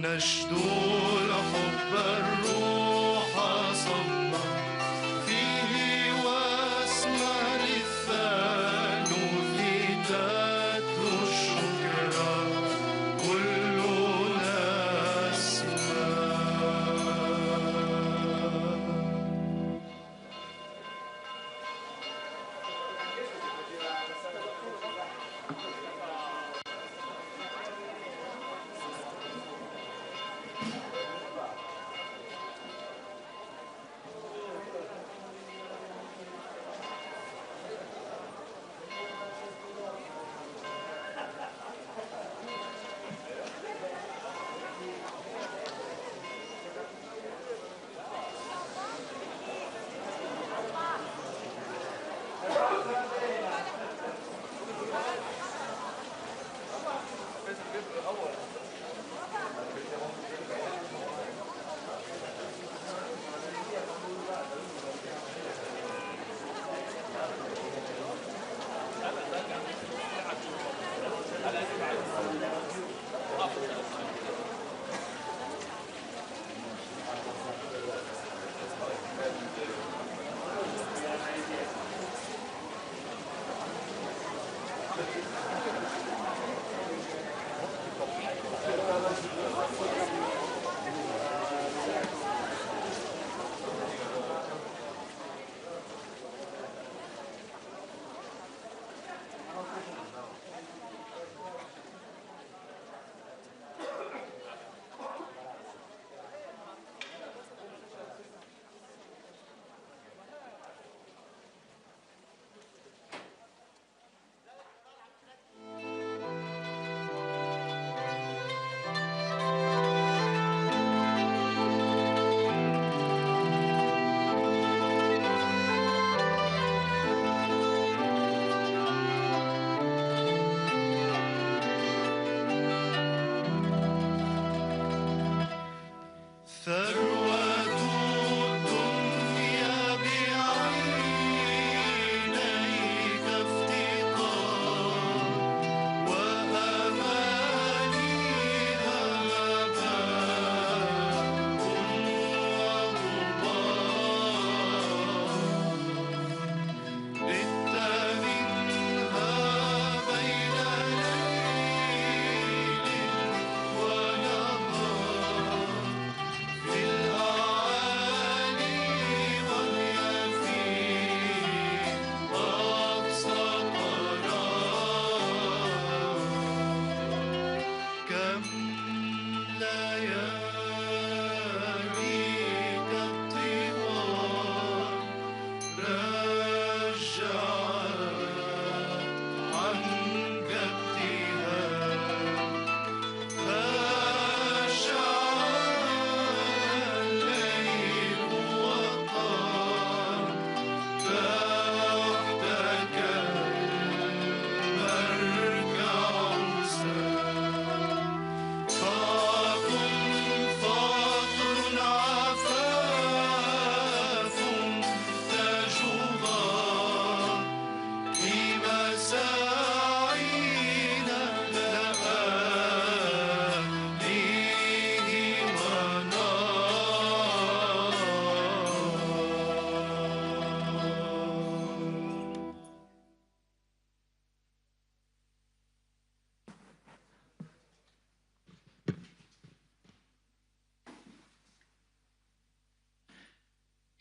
نشدو الحب الروح صبا فيه واسمع للثالوث تتلو الشكر كلنا اسمع.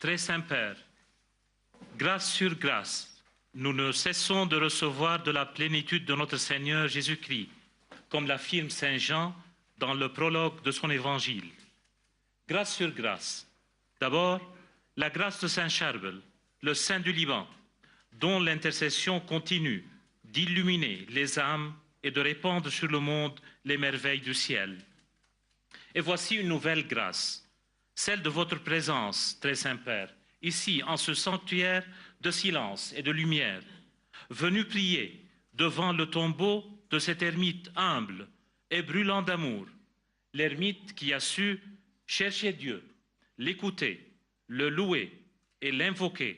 Très Saint-Père, grâce sur grâce, nous ne cessons de recevoir de la plénitude de notre Seigneur Jésus-Christ, comme l'affirme Saint Jean dans le prologue de son évangile. Grâce sur grâce. D'abord, la grâce de Saint Charbel, le saint du Liban, dont l'intercession continue d'illuminer les âmes et de répandre sur le monde les merveilles du ciel. Et voici une nouvelle grâce, celle de votre présence, très Saint-Père, ici, en ce sanctuaire de silence et de lumière, venu prier devant le tombeau de cet ermite humble et brûlant d'amour, l'ermite qui a su chercher Dieu, l'écouter, le louer et l'invoquer,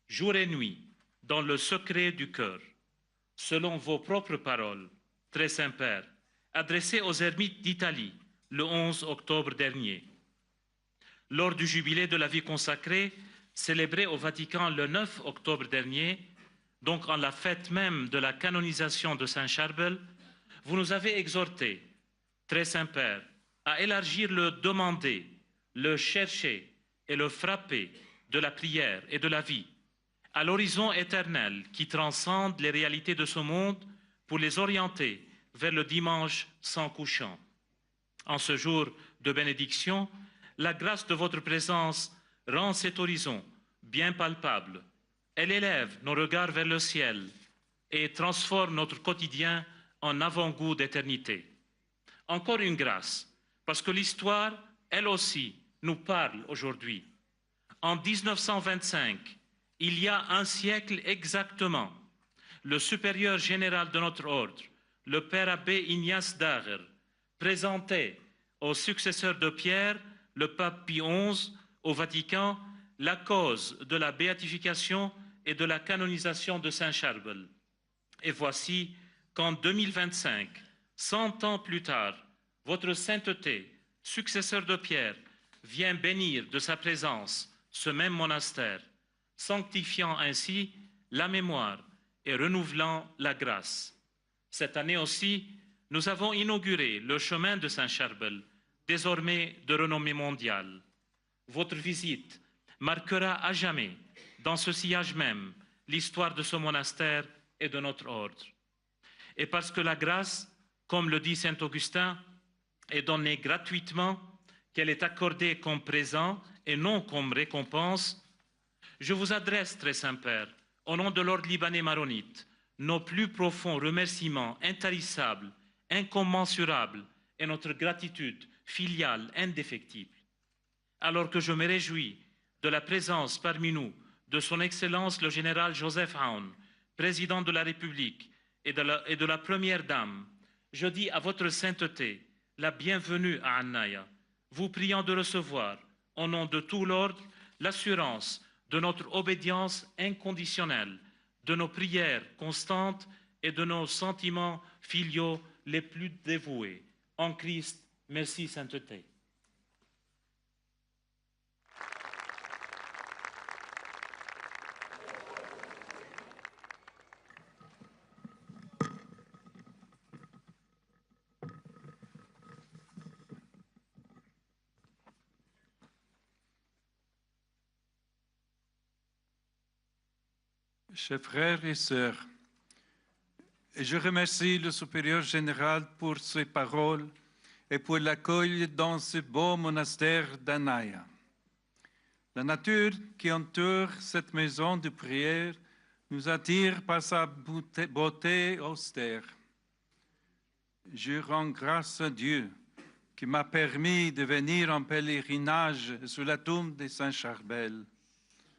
jour et nuit, dans le secret du cœur, selon vos propres paroles, très Saint-Père, adressées aux ermites d'Italie, le 11 octobre dernier. Lors du jubilé de la vie consacrée, célébré au Vatican le 9 octobre dernier, donc en la fête même de la canonisation de Saint Charbel, vous nous avez exhortés, très Saint-Père, à élargir le demander, le chercher et le frapper de la prière et de la vie, à l'horizon éternel qui transcende les réalités de ce monde pour les orienter vers le dimanche sans couchant. En ce jour de bénédiction, la grâce de votre présence rend cet horizon bien palpable. Elle élève nos regards vers le ciel et transforme notre quotidien en avant-goût d'éternité. Encore une grâce, parce que l'histoire, elle aussi, nous parle aujourd'hui. En 1925, il y a un siècle exactement, le supérieur général de notre ordre, le père abbé Ignace Dager, présentait au successeur de Pierre, le pape Pie XI, au Vatican, la cause de la béatification et de la canonisation de Saint Charbel. Et voici qu'en 2025, 100 ans plus tard, votre sainteté, successeur de Pierre, vient bénir de sa présence ce même monastère, sanctifiant ainsi la mémoire et renouvelant la grâce. Cette année aussi, nous avons inauguré le chemin de Saint Charbel, désormais de renommée mondiale. Votre visite marquera à jamais, dans ce sillage même, l'histoire de ce monastère et de notre ordre. Et parce que la grâce, comme le dit saint Augustin, est donnée gratuitement, qu'elle est accordée comme présent et non comme récompense, je vous adresse, très Saint-Père, au nom de l'ordre libanais maronite, nos plus profonds remerciements intarissables, incommensurables et notre gratitude filiale indéfectible. Alors que je me réjouis de la présence parmi nous de son Excellence le général Joseph Aoun, président de la République et de la Première Dame, je dis à votre sainteté la bienvenue à Annaïa, vous priant de recevoir, au nom de tout l'ordre, l'assurance de notre obédience inconditionnelle, de nos prières constantes et de nos sentiments filiaux les plus dévoués. En Christ, merci sainteté. Chers frères et sœurs, je remercie le supérieur général pour ses paroles et pour l'accueil dans ce beau monastère d'Annaïa. La nature qui entoure cette maison de prière nous attire par sa beauté austère. Je rends grâce à Dieu qui m'a permis de venir en pèlerinage sur la tombe de Saint Charbel.